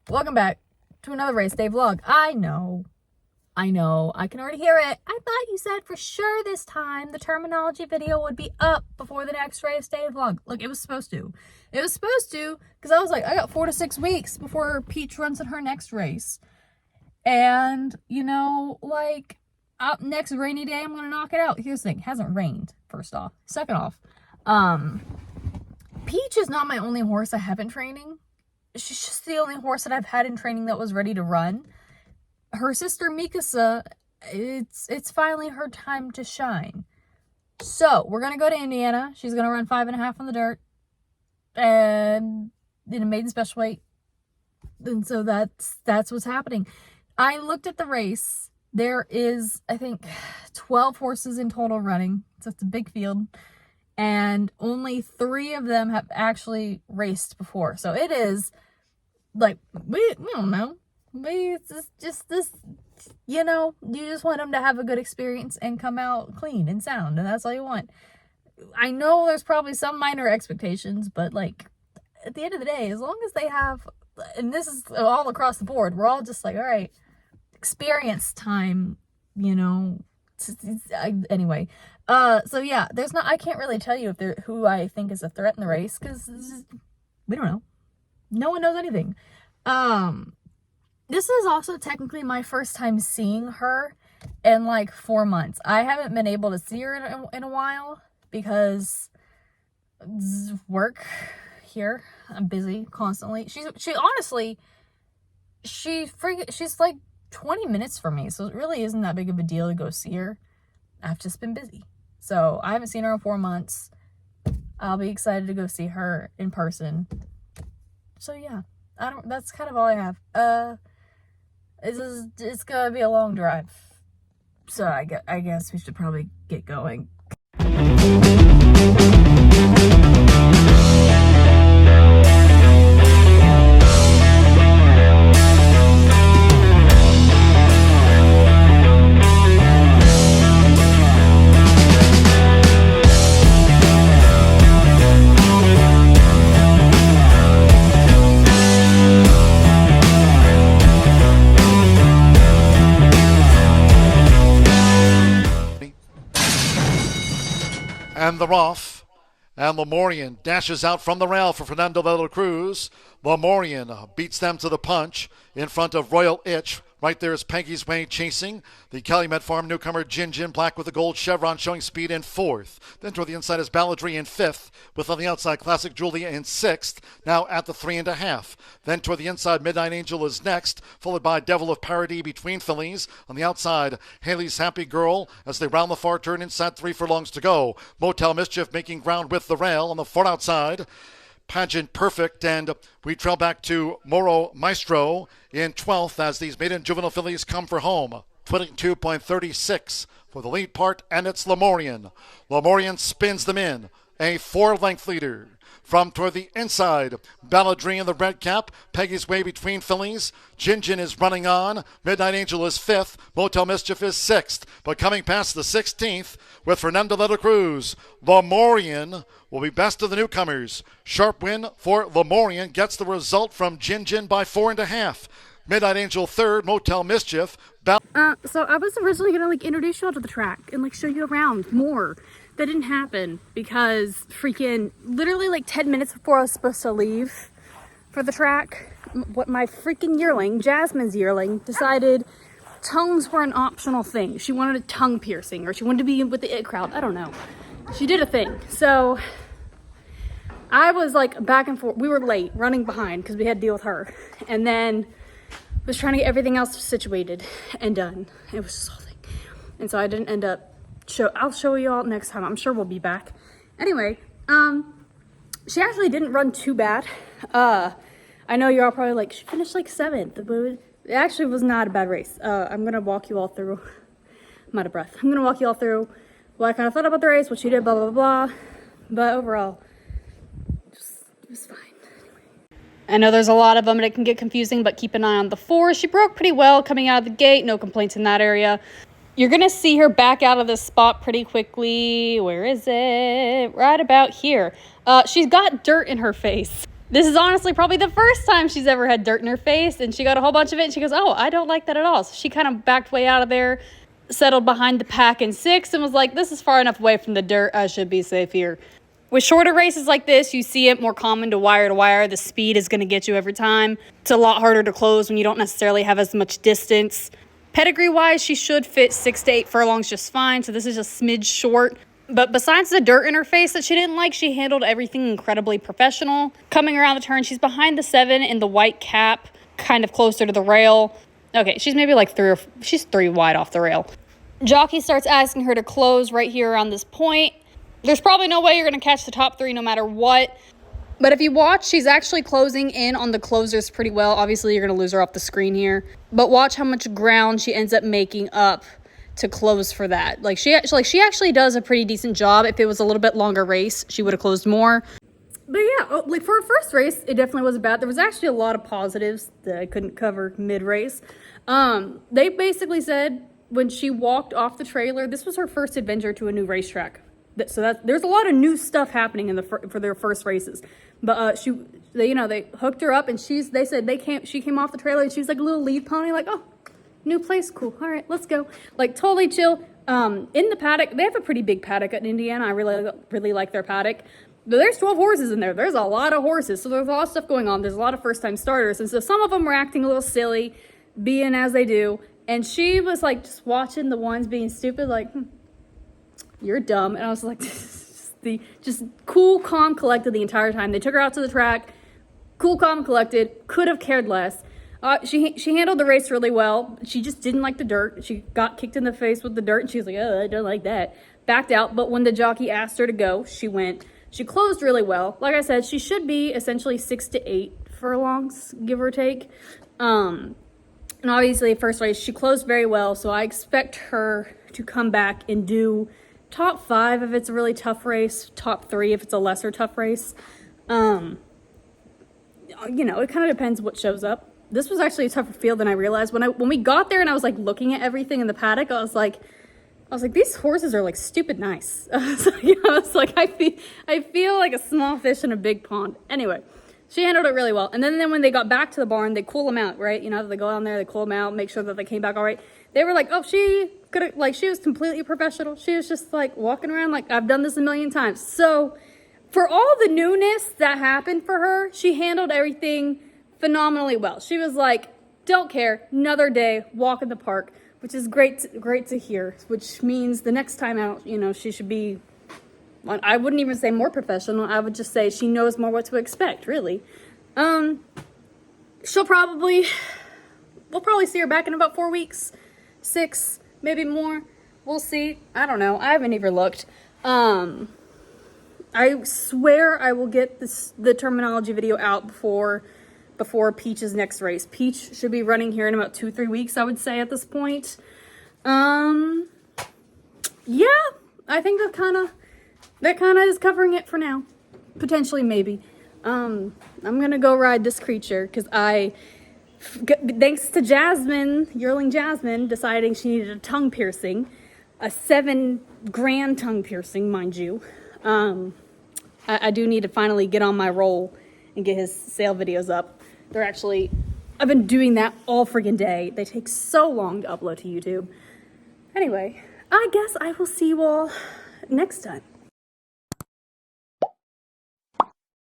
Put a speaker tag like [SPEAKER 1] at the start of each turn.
[SPEAKER 1] Welcome back to another race day vlog. I know. I can already hear it. I thought you said for sure this time the terminology video would be up before the next race day vlog. Look, it was supposed to. It was supposed to because I was like, I got 4 to 6 weeks before Peach runs in her next race. And, you know, like, up next rainy day, I'm going to knock it out. Here's the thing. It hasn't rained, first off. Second off, Peach is not my only horse I have in training. She's just the only horse that I've had in training that was ready to run. Her sister Mikasa, it's finally her time to shine. So, we're going to go to Indiana. She's going to run 5.5 on the dirt. And in a maiden special weight. And so that's what's happening. I looked at the race. There is, I think, 12 horses in total running. So it's a big field. And only 3 of them have actually raced before. So it is, like, we don't know. It's just this, you know, you just want them to have a good experience and come out clean and sound. And that's all you want. I know there's probably some minor expectations, but, like, at the end of the day, as long as they have, and this is all across the board, we're all just like, all right, experience time, you know. Anyway, so yeah, I can't really tell you if they're who I think is a threat in the race, because we don't know. No one knows anything. This is also technically my first time seeing her in like 4 months. I haven't been able to see her in a while because work here. I'm busy constantly. She's like 20 minutes from me, so it really isn't that big of a deal to go see her. I've just been busy. So I haven't seen her in 4 months. I'll be excited to go see her in person. So yeah, that's kind of all I have. It's gonna be a long drive. So I guess we should probably get going.
[SPEAKER 2] And they're off. And Lemorian dashes out from the rail for Fernando de la Cruz. Lemorian beats them to the punch in front of Royal Itch. Right there is Peggy's Way chasing. The Calumet Farm newcomer Jin Jin, black with a gold chevron, showing speed in 4th. Then toward the inside is Balladry in 5th, with on the outside Classic Julia in 6th, now at the 3.5. Then toward the inside, Midnight Angel is next, followed by Devil of Paradis between fillies. On the outside, Haley's Happy Girl as they round the far turn inside 3 furlongs to go. Motel Mischief making ground with the rail on the far outside. Pageant Perfect, and we trail back to Moro Maestro in 12th as these maiden juvenile fillies come for home. 22.36 for the lead part, and it's Lemorian. Lemorian spins them in, a 4-length leader. From toward the inside, Balladry in the red cap, Peggy's Way between fillies. Jin Jin is running on. Midnight Angel is 5th. Motel Mischief is 6th. But coming past the 16th with Fernando de la Cruz, Lemorian will be best of the newcomers. Sharp win for Lemorian. Gets the result from Jin Jin by 4.5. Midnight Angel 3rd. Motel Mischief.
[SPEAKER 3] So I was originally going to introduce you all to the track and show you around more. That didn't happen because freaking literally 10 minutes before I was supposed to leave for the track, what my freaking yearling, Jasmine's yearling, decided tongues were an optional thing. She wanted a tongue piercing, or she wanted to be with the it crowd. I don't know. She did a thing. So I was back and forth. We were late, running behind because we had to deal with her. And then was trying to get everything else situated and done. It was just a whole thing. And so I didn't end up I'll show you all next time. I'm sure we'll be back. Anyway, she actually didn't run too bad. I know you're all probably she finished 7th, but it actually was not a bad race. I'm gonna walk you all through. I'm out of breath. I'm gonna walk you all through what I kind of thought about the race, what she did, blah blah blah. But overall, it was fine. I know there's a lot of them and it can get confusing, but keep an eye on the 4. She broke pretty well coming out of the gate. No complaints in that area. You're going to see her back out of this spot pretty quickly. Where is it? Right about here. She's got dirt in her face. This is honestly probably the first time she's ever had dirt in her face, and she got a whole bunch of it, and she goes, oh, I don't like that at all. So she kind of backed way out of there, settled behind the pack in 6th, and was like, this is far enough away from the dirt, I should be safe here. With shorter races like this, you see it more common to wire. The speed is going to get you every time. It's a lot harder to close when you don't necessarily have as much distance. Pedigree-wise, she should fit 6 to 8 furlongs just fine, so this is a smidge short. But besides the dirt in her face that she didn't like, she handled everything incredibly professional. Coming around the turn, she's behind the 7 in the white cap, kind of closer to the rail. Okay, she's maybe like she's 3 wide off the rail. Jockey starts asking her to close right here around this point. There's probably no way you're going to catch the top 3 no matter what. But if you watch, she's actually closing in on the closers pretty well. Obviously, you're going to lose her off the screen here. But watch how much ground she ends up making up to close for that. She actually does a pretty decent job. If it was a little bit longer race, she would have closed more. But yeah, for her first race, it definitely wasn't bad. There was actually a lot of positives that I couldn't cover mid-race. They basically said when she walked off the trailer, this was her first adventure to a new racetrack. So there's a lot of new stuff happening for their first races. But they hooked her up, and she came off the trailer, and she was like a little lead pony, like, oh, new place, cool. All right, let's go. Like, totally chill. In the paddock, they have a pretty big paddock in Indiana. I really like their paddock. But there's 12 horses in there. There's a lot of horses. So there's a lot of stuff going on. There's a lot of first-time starters. And so some of them were acting a little silly, being as they do. And she was, like, just watching the ones being stupid, like, you're dumb. And I was like, just cool, calm, collected the entire time. They took her out to the track. Cool, calm, collected. Could have cared less. She handled the race really well. She just didn't like the dirt. She got kicked in the face with the dirt, and she was like, oh, I don't like that. Backed out, but when the jockey asked her to go, she went. She closed really well. Like I said, she should be essentially 6 to 8 furlongs, give or take. And obviously, first race, she closed very well, so I expect her to come back and do top 5 if it's a really tough race, top 3 if it's a lesser tough race. It kind of depends what shows up. This was actually a tougher field than I realized. When we got there and I was like looking at everything in the paddock, I was like, these horses are like stupid nice. I was like, I feel like a small fish in a big pond. Anyway, she handled it really well. And then when they got back to the barn, they cool them out, right? They go down there, they cool them out, make sure that they came back all right. They were like, oh, she was completely professional. She was just like walking around like, I've done this a million times. So for all the newness that happened for her, she handled everything phenomenally well. She was like, don't care, another day, walk in the park, which is great to hear, which means the next time out, she should be, I wouldn't even say more professional, I would just say she knows more what to expect, really. We'll probably see her back in about 4 weeks, 6, maybe more. We'll see. I don't know. I haven't even looked. I swear I will get the terminology video out before Peach's next race. Peach should be running here in about 2-3 weeks, I would say, at this point. Yeah, I think that kind of is covering it for now. Potentially, maybe. I'm gonna go ride this creature because thanks to Jasmine, yearling Jasmine, deciding she needed a tongue piercing, a $7,000 tongue piercing, mind you. I do need to finally get on my roll and get his sale videos up. I've been doing that all friggin' day. They take so long to upload to YouTube. Anyway, I guess I will see you all next time.